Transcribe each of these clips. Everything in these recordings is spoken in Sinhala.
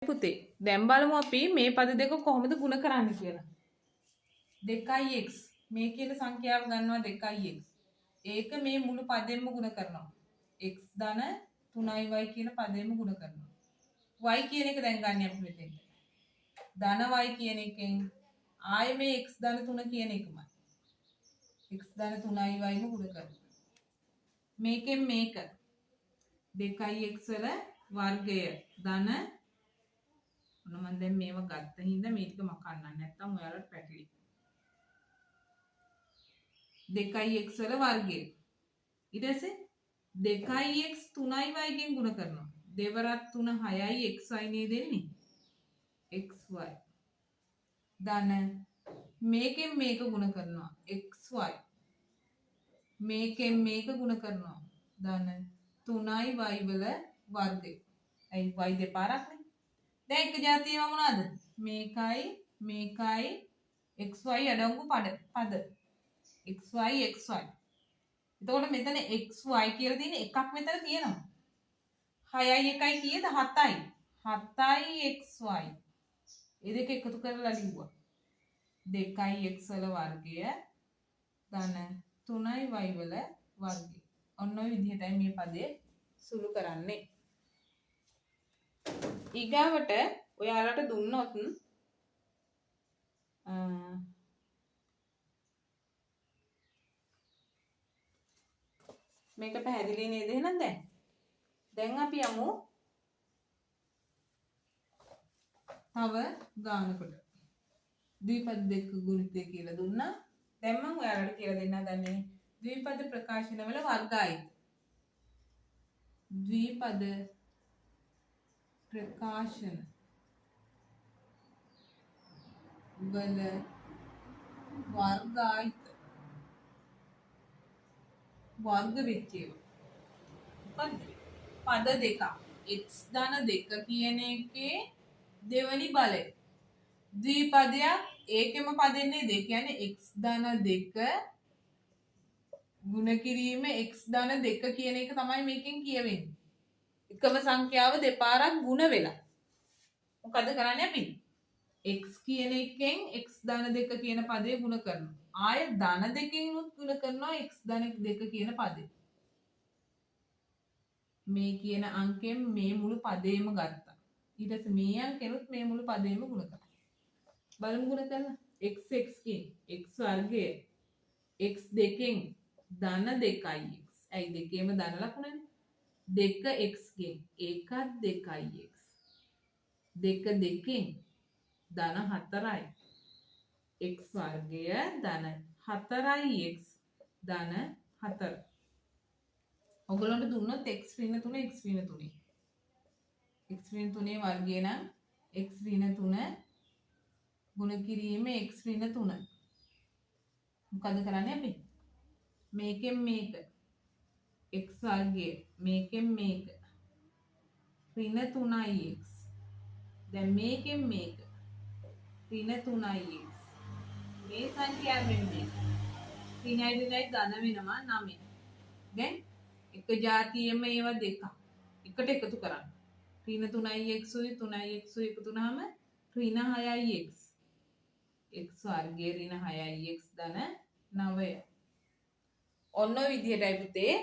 පුතේ දැන් බලමු අපි මේ පද දෙක කොහොමද ගුණ කරන්නේ කියලා. 2x මේ කියන සංඛ්‍යාව ගන්නවා 2x. ඒක මේ මුළු පදෙන්ම ගුණ කරනවා. x ධන 3y කියන පදෙන්ම ගුණ කරනවා. y කියන එක දැන් ගන්න අපි මෙතෙන්. ධන y කියන එකෙන් ආයේ මේ x ධන 3 කියන එකමයි. x ධන 3y ම ගුණ කරනවා. මේකෙන් මේක 2x වල වර්ගය ධන මම දැන් මේව ගත්ත හින්දා මේ ටික මකන්න නැත්තම් ඔයාලට පැටලි. 2x වල වර්ගය. ඊට පස්සේ 2x 3y ගෙන් ගුණ කරනවා. දෙවරක් 3 6යි xy නේද එන්නේ. xy. ධන මේකෙන් මේක ගුණ කරනවා. xy. මේකෙන් මේක ගුණ කරනවා. ධන 3y වල වර්ගය. අයි y දෙපාරක්නේ. දැන් එක જાතියම මොනවාද? මේකයි මේකයි xy අඩංගු පද xy xy. එතකොට මෙතන xy කියලා තියෙන එකක් මෙතන තියෙනවා. 6යි 1යි කීයද? 7යි. 7යි xy. ඒ දෙක එකතු කරලා ලිව්වා. 2x වල වර්ගය ධන 3y වල වර්ගය. ඔන්න ඔය විදිහටයි මේ පදේ සුළු කරන්නේ. ඊගාවට ඔයාලට දුන්නොත් මේක පැහැදිලි නේද එහෙනම් දැන් අපි යමු තව ගානකට. ද්විපද දෙක ගුණිතය කියලා දුන්නා. දැන් මම ඔයාලට කියලා දෙන්න හදන්නේ ද්විපද ප්‍රකාශන වල වර්ගායිත. ද්විපද ප්‍රකාශන වල වර්ගායිත වර්ග වෙච්චේ පද දෙක x ධන 2 කියන එකේ දෙවනි බලය ද්විපදයක් ඒකෙම පදෙන්නේ දෙක කියන්නේ x ධන 2 ගුණ කිරීම x ධන 2 කියන එක තමයි මේකෙන් කියවෙන්නේ. එකම සංඛ්‍යාව දෙපාරක් ගුණ වෙලා. මොකද කරන්නේ අපි? x කියන එකෙන් x ධන 2 කියන පදේ ගුණ කරනවා. ආය ධන දෙකෙන් උත් ගුණ කරනවා x ධන 2 කියන පදේ. මේ කියන අංකයෙන් මේ මුළු පදේම ගත්තා. ඊට පස්සේ මේ අංකෙනුත් මේ මුළු පදේම ගුණ කරා. බලමු ගුණ කරලා. x කියන x වර්ගය x දෙකෙන් ධන 2යි x. ඇයි දෙකේම ධන ලකුණනේ? 2x ගෙන් ඒකත් 2x. 2 දෙකෙන් ධන 4යි. x වර්ගය ධන 4යි x ධන 4. ඔයගොල්ලන්ට දුන්නොත් x ඍණ 3 x ඍණ 3. x ඍණ 3 වර්ගය නම් x ඍණ 3 ගුණ කිරීම x ඍණ 3. මොකද කරන්නේ අපි? මේකෙන් මේක x වර්ගය මේකෙන් මේක ඍණ 3යි x. දැන් මේකෙන් මේක ඍණ 3යි x. මේ සංඛ්‍යාවෙන් මේක ඍණයි ඍණයි ධන වෙනවා 9. දැන් එක જાතියෙම ඒවා දෙක එකට එකතු කරන්න. ඍණ 3යි x උයි 3යි x උයි එකතු වුනහම ඍණ 6යි x. x වර්ගය ඍණ 6යි x ධන 9. ඔන්න ඔය විදිහටයි පුතේ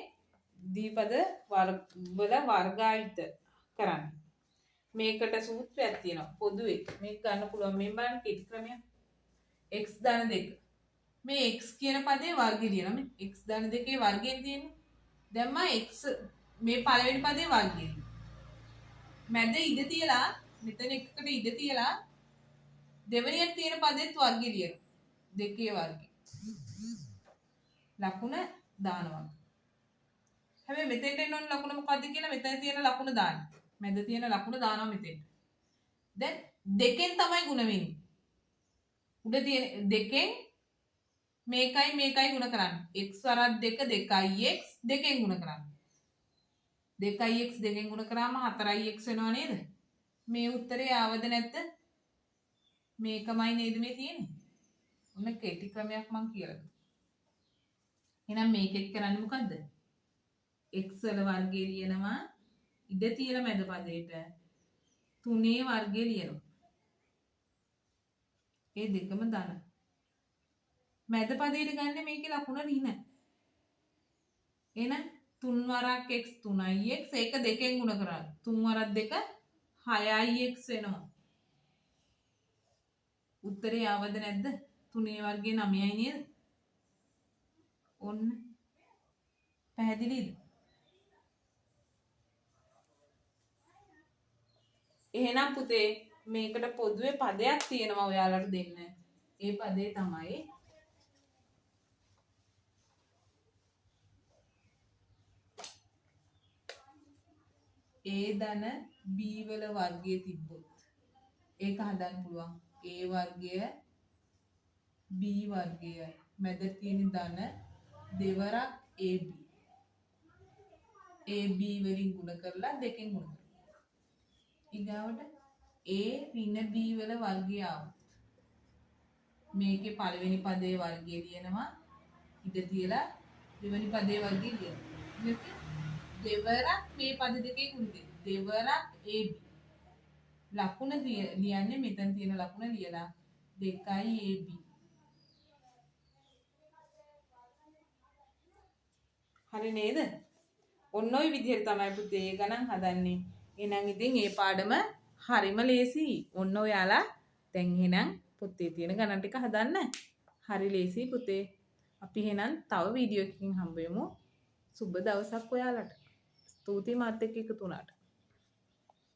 ද්විපද වල වර්ගායිත කරන්නේ. මේකට සූත්‍රයක් තියෙනවා පොදුවේ. මේක ගන්න පුළුවන් මේ බලන්න කෙටි ක්‍රමය. x ධන 2. මේ x කියන පදේ වර්ගය දිනනවා. මේ x ධන 2 වර්ගයෙන් තියෙන්නේ. දැන් මම x මේ පළවෙනි පදේ වර්ගය. මැද ඉඳ තියලා මෙතන එකකට ඉඳ තියලා දෙවෙනියට තියෙන පදෙත් වර්ගය ලියනවා. දෙකේ වර්ගය. ලකුණ දානවා. හැබැයි මෙතෙන්ට එන්න ඕන ලකුණ මොකද්ද කියලා මෙතන තියෙන ලකුණ දාන්න. මැද තියෙන ලකුණ දානවා මෙතෙන්ට. දැන් දෙකෙන් තමයි ගුණ වෙන්නේ. උඩ තියෙන දෙකෙන් මේකයි මේකයි ගුණ කරන්නේ. x වරක් 2 2x දෙකෙන් ගුණ කරන්නේ. 2x දෙකෙන් ගුණ කරාම 4x වෙනව නේද? මේ උත්තරේ ආවද නැද්ද? මේකමයි නේද මේ තියෙන්නේ? ඔන්න කෙටි ක්‍රමයක් මම කියලා දුන්නා. එහෙනම් මේකෙත් කරන්නේ මොකද්ද? x වල වර්ගය ලියනවා ඉඳ තියෙන මැද පදේට 3 වර්ගය ලියනවා. ඒ දෙකම ධන. මැද පදයට ගන්න මේකේ ලකුණ ඍණ. එහෙනම් 3 වරක් x 3යි x ඒක දෙකෙන් ගුණ කරා. 3 වරක් 2 6යි x වෙනවා. උත්තරේ ආවද නැද්ද? 3 වර්ගයේ 9යි නේද? ඔන්න. පැහැදිලිද? එහෙනම් පුතේ මේකට පොදුවේ පදයක් තියෙනවා ඔයාලට දෙන්න. ඒ පදේ තමයි A ධන B වල වර්ගය තිබ්බොත් ඒක හදන්න පුළුවන්. A වර්ගය B වර්ගය මැද තියෙන ධන දෙවරක් AB. AB වලින් ගුණ කරලා දෙකෙන් ගුණ කරනවා. ඊගාවට A ඍණ B වල වර්ගය ආවොත් මේකේ පළවෙනි පදයේ වර්ගය ලියනවා. ඉඳ තියලා දෙවෙනි පදයේ වර්ගය ලියනවා. දෙවරක් මේ පද දෙකේ ගුණ දෙනවා. දෙවරක් AB. ලකුණ ලියන්නේ මෙතන තියෙන ලකුණ ලියලා 2AB. හරි නේද? ඔන්න ඔය විදිහට තමයි පුතේ ගණන් හදන්නේ. එහෙනම් ඉතින් මේ පාඩම හරිම ලේසි. ඔන්න ඔයාලා දැන් එහෙනම් පුතේ තියෙන ගණන් ටික හදන්න. හරි ලේසි පුතේ. අපි එහෙනම් තව වීඩියෝ එකකින් හම්බ වෙමු. සුබ දවසක් ඔයාලට. ස්තුතියි මාත් එක්ක එකතු වුණාට.